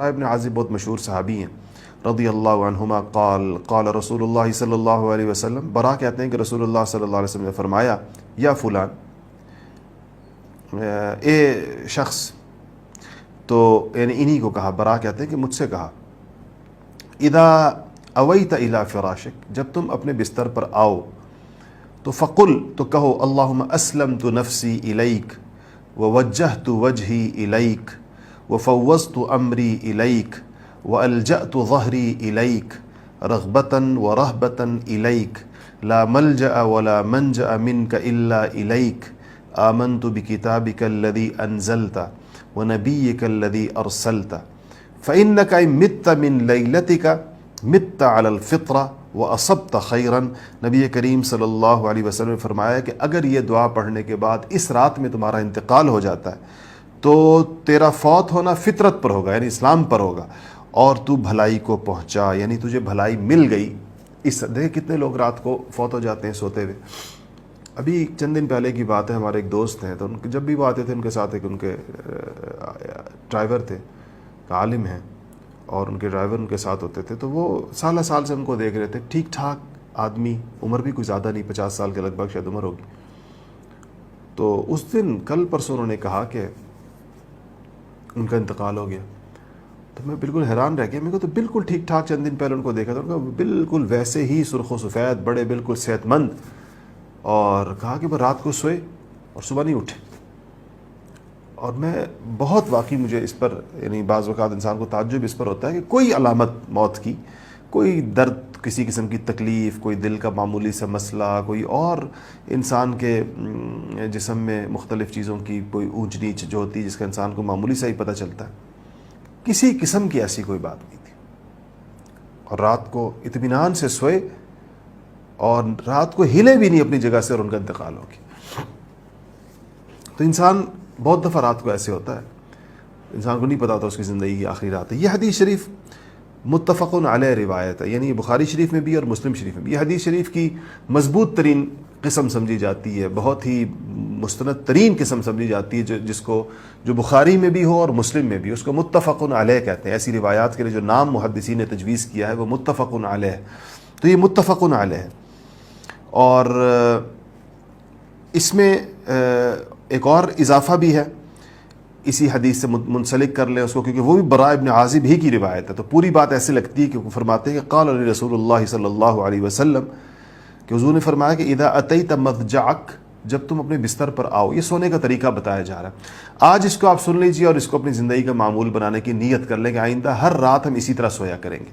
ابن عازب بہت مشہور صحابی ہیں رضی اللہ عنہما، قال قال رسول اللہ صلی اللہ علیہ وسلم، برا کہتے ہیں کہ رسول اللہ صلی اللہ علیہ وسلم نے فرمایا، یا فلان، اے شخص، تو یعنی انہی کو کہا، برا کہتے ہیں کہ مجھ سے کہا، اذا اویت الی فراشک، جب تم اپنے بستر پر آؤ تو فقل، تو کہو، اللہم اسلمت نفسی الیک ووجہت وجہی الیک وفوضت امری الیک والجأت ظہری الیک رغبتا ورہبتا الیک لا ملجأ ولا منجأ منک الا الیک آمنت بکتابک الذی انزلت ونبیک الذی ارسلت فإنک ان مت من لیلتک مت علی الفطرہ وَأَصَبْتَ خَيْرًا۔ نبی کریم صلی اللہ علیہ وسلم نے فرمایا کہ اگر یہ دعا پڑھنے کے بعد اس رات میں تمہارا انتقال ہو جاتا ہے تو تیرا فوت ہونا فطرت پر ہوگا، یعنی اسلام پر ہوگا، اور تو بھلائی کو پہنچا، یعنی تجھے بھلائی مل گئی۔ اس دیکھ کتنے لوگ رات کو فوت ہو جاتے ہیں سوتے ہوئے۔ ابھی چند دن پہلے کی بات ہے، ہمارے ایک دوست ہیں، تو جب بھی وہ آتے تھے ان کے ساتھ ایک ان کے ڈرائیور تھے، عالم ہیں، اور ان کے ڈرائیور ان کے ساتھ ہوتے تھے، تو وہ سالہ سال سے ان کو دیکھ رہے تھے، ٹھیک ٹھاک آدمی، عمر بھی کوئی زیادہ نہیں، 50 سال کے لگ بھگ شاید عمر ہوگی۔ تو اس دن کل پرسوں انہوں نے کہا کہ ان کا انتقال ہو گیا، تو میں بالکل حیران رہ گیا۔ میرے کو تو بالکل ٹھیک ٹھاک چند دن پہلے ان کو دیکھا تھا، ان کا بالکل ویسے ہی سرخ و سفید، بڑے بالکل صحت مند، اور کہا کہ وہ رات کو سوئے اور صبح نہیں اٹھے۔ اور میں بہت واقعی مجھے اس پر، یعنی بعض اوقات انسان کو تعجب اس پر ہوتا ہے کہ کوئی علامت موت کی، کوئی درد، کسی قسم کی تکلیف، کوئی دل کا معمولی سا مسئلہ، کوئی اور انسان کے جسم میں مختلف چیزوں کی کوئی اونچ نیچ جو ہوتی ہے جس کا انسان کو معمولی سا ہی پتہ چلتا ہے، کسی قسم کی ایسی کوئی بات نہیں تھی۔ اور رات کو اطمینان سے سوئے اور رات کو ہلے بھی نہیں اپنی جگہ سے، اور ان کا انتقال ہو گیا۔ تو انسان بہت دفعہ رات کو ایسے ہوتا ہے، انسان کو نہیں پتا ہوتا اس کی زندگی کی آخری رات ہے۔ یہ حدیث شریف متفق علیہ روایت ہے، یعنی بخاری شریف میں بھی اور مسلم شریف میں بھی۔ یہ حدیث شریف کی مضبوط ترین قسم سمجھی جاتی ہے، بہت ہی مستند ترین قسم سمجھی جاتی ہے، جس کو جو بخاری میں بھی ہو اور مسلم میں بھی، اس کو متفق علیہ کہتے ہیں۔ ایسی روایات کے لیے جو نام محدثین نے تجویز کیا ہے وہ متفق علیہ، تو یہ متفق علیہ ہے۔ اور اس میں ایک اور اضافہ بھی ہے، اسی حدیث سے منسلک کر لیں اس کو، کیونکہ وہ بھی براء ابن عازب ہی کی روایت ہے، تو پوری بات ایسے لگتی ہے کہ وہ فرماتے ہیں کہ قال علی رسول اللہ صلی اللہ علیہ وسلم، کہ حضور نے فرمایا کہ اذا اتیت مضجعک، جب تم اپنے بستر پر آؤ، یہ سونے کا طریقہ بتایا جا رہا ہے۔ آج اس کو آپ سن لیجیے اور اس کو اپنی زندگی کا معمول بنانے کی نیت کر لیں کہ آئندہ ہر رات ہم اسی طرح سویا کریں گے۔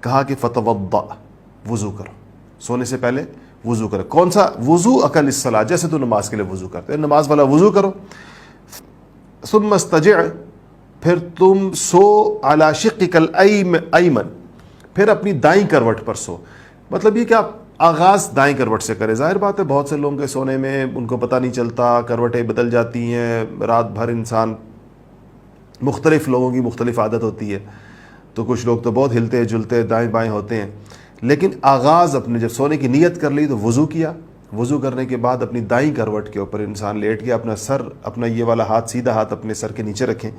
کہا کہ فتوضا، وضو کرو، سونے سے پہلے وضو کرو۔ کون سا وضو؟ اکل الصلاۃ، جیسے تو نماز کے لیے وضو کرتے ہیں، نماز والا وضو کرو۔ ثم استجع، پھر تم سو علی شقک الایمن، پھر اپنی دائیں کروٹ پر سو۔ مطلب یہ کہ آپ آغاز دائیں کروٹ سے کریں۔ ظاہر بات ہے بہت سے لوگوں کے سونے میں ان کو پتہ نہیں چلتا، کروٹیں بدل جاتی ہیں، رات بھر انسان، مختلف لوگوں کی مختلف عادت ہوتی ہے، تو کچھ لوگ تو بہت ہلتے جلتے دائیں بائیں ہوتے ہیں، لیکن آغاز اپنے جب سونے کی نیت کر لی تو وضو کیا، وضو کرنے کے بعد اپنی دائیں کروٹ کے اوپر انسان لیٹ گیا، اپنا سر، اپنا یہ والا ہاتھ، سیدھا ہاتھ اپنے سر کے نیچے رکھیں۔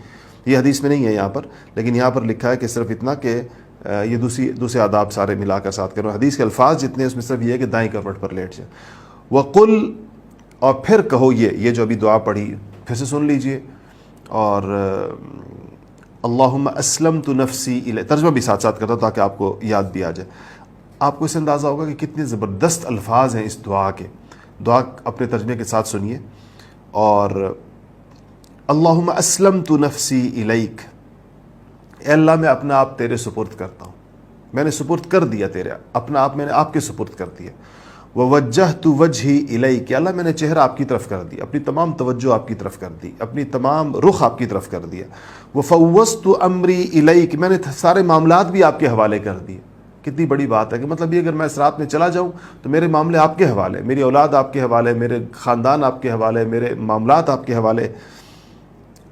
یہ حدیث میں نہیں ہے یہاں پر، لیکن یہاں پر لکھا ہے کہ صرف اتنا کہ یہ دوسرے آداب سارے ملا کر ساتھ کرو۔ حدیث کے الفاظ جتنے ہیں اس میں صرف یہ ہے کہ دائیں کروٹ پر لیٹ جائے۔ وقل، اور پھر کہو یہ جو ابھی دعا پڑھی پھر سے سن لیجئے، اور اللہم اسلمت نفسی الیک، ترجمہ بھی ساتھ ساتھ کرتا ہوں تاکہ آپ کو یاد بھی آ جائے۔ آپ کو اس سے اندازہ ہوگا کہ کتنے زبردست الفاظ ہیں اس دعا کے۔ دعا اپنے ترجمے کے ساتھ سنیے۔ اور اللہم اسلمت نفسی الیک، اے اللہ میں اپنا آپ تیرے سپرد کرتا ہوں، میں نے سپرد کر دیا تیرے، اپنا آپ میں نے آپ کے سپرد کر دیا۔ ووجہت وجہی الیک، یا اللہ میں نے چہرہ آپ کی طرف کر دیا، اپنی تمام توجہ آپ کی طرف کر دی، اپنی تمام رخ آپ کی طرف کر دیا۔ وفوضت امری الیک، میں نے سارے معاملات بھی آپ کے حوالے کر دیے۔ کتنی بڑی بات ہے کہ مطلب یہ اگر میں اس رات میں چلا جاؤں تو میرے معاملے آپ کے حوالے، میری اولاد آپ کے حوالے، میرے خاندان آپ کے حوالے، میرے معاملات آپ کے حوالے۔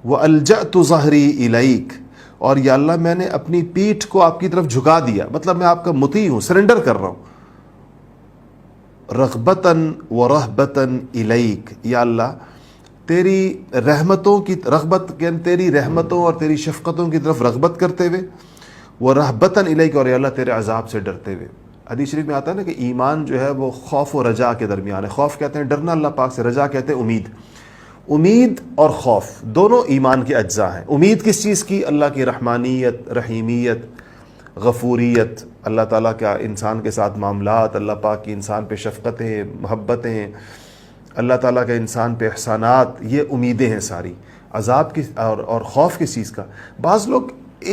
وَأَلْجَأْتُ ظَهْرِي إِلَيْكَ، اور یا اللہ میں نے اپنی پیٹھ کو آپ کی طرف جھکا دیا، مطلب میں آپ کا مطیع ہوں، سرنڈر کر رہا ہوں۔ رغبتاً ورہبتاً الیک، یا اللہ تیری رحمتوں کی رغبت، تیری رحمتوں اور تیری شفقتوں کی طرف رغبت کرتے ہوئے، وہ رہبتاً الیک، اور یا اللہ تیرے عذاب سے ڈرتے ہوئے۔ حدیث شریف میں آتا ہے نا کہ ایمان جو ہے وہ خوف و رجا کے درمیان ہے۔ خوف کہتے ہیں ڈرنا اللہ پاک سے، رجا کہتے ہیں امید۔ امید اور خوف دونوں ایمان کے اجزاء ہیں۔ امید کس چیز کی؟ اللہ کی رحمانیت، رحیمیت، غفوریت، اللہ تعالیٰ کا انسان کے ساتھ معاملات، اللہ پاک کی انسان پہ شفقتیں، محبتیں، اللہ تعالیٰ کا انسان پہ احسانات، یہ امیدیں ہیں ساری۔ عذاب کی اور خوف کس چیز کا؟ بعض لوگ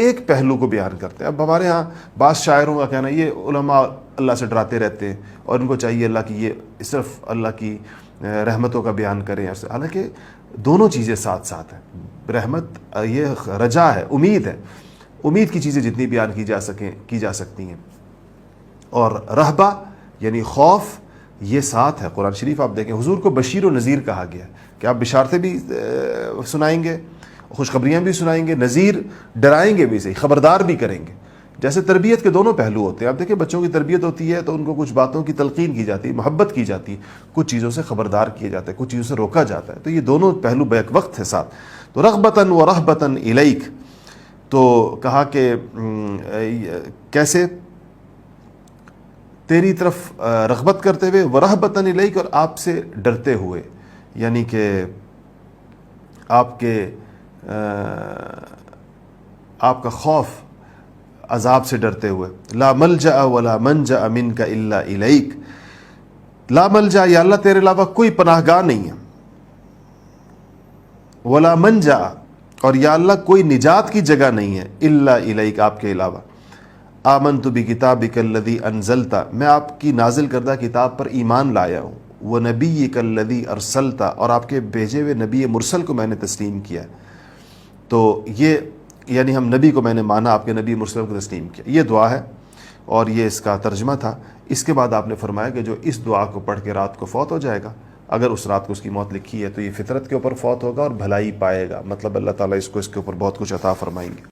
ایک پہلو کو بیان کرتے ہیں۔ اب ہمارے ہاں بعض شاعروں کا کہنا یہ علماء اللہ سے ڈراتے رہتے ہیں اور ان کو چاہیے اللہ کی یہ صرف اللہ کی رحمتوں کا بیان کریں، حالانکہ دونوں چیزیں ساتھ ساتھ ہیں۔ رحمت یہ رجا ہے، امید ہے، امید کی چیزیں جتنی بیان کی جا سکتی ہیں، اور رہبہ یعنی خوف یہ ساتھ ہے۔ قرآن شریف آپ دیکھیں، حضور کو بشیر و نذیر کہا گیا کہ آپ بشارتیں بھی سنائیں گے، خوشخبریاں بھی سنائیں گے، نذیر ڈرائیں گے بھی، صحیح خبردار بھی کریں گے۔ جیسے تربیت کے دونوں پہلو ہوتے ہیں، آپ دیکھیں بچوں کی تربیت ہوتی ہے تو ان کو کچھ باتوں کی تلقین کی جاتی ہے، محبت کی جاتی ہے، کچھ چیزوں سے خبردار کیا جاتا ہے، کچھ چیزوں سے روکا جاتا ہے، تو یہ دونوں پہلو بیک وقت ہے ساتھ۔ تو رغبتاً و رہبتاً الیک، تو کہا کہ کیسے؟ تیری طرف رغبت کرتے ہوئے، ورہبتاً الیک، اور آپ سے ڈرتے ہوئے، یعنی کہ آپ کا خوف، عذاب سے ڈرتے ہوئے۔ لا ملجأ ولا منجأ منک الا الیک، لا ملجأ یا اللہ تیرے علاوہ کوئی پناہ گاہ نہیں ہے، ولا منجأ اور یا اللہ کوئی نجات کی جگہ نہیں ہے، الا الیک آپ کے علاوہ۔ آمنت بکتابک الذی انزلت، میں آپ کی نازل کردہ کتاب پر ایمان لایا ہوں، ونبیک الذی ارسلت، اور آپ کے بھیجے ہوئے نبی مرسل کو میں نے تسلیم کیا۔ تو یہ یعنی ہم نبی کو میں نے مانا، آپ کے نبی مرسل کو تسلیم کیا، یہ دعا ہے اور یہ اس کا ترجمہ تھا۔ اس کے بعد آپ نے فرمایا کہ جو اس دعا کو پڑھ کے رات کو فوت ہو جائے گا، اگر اس رات کو اس کی موت لکھی ہے تو یہ فطرت کے اوپر فوت ہوگا اور بھلائی پائے گا، مطلب اللہ تعالیٰ اس کے اوپر بہت کچھ عطا فرمائیں گے۔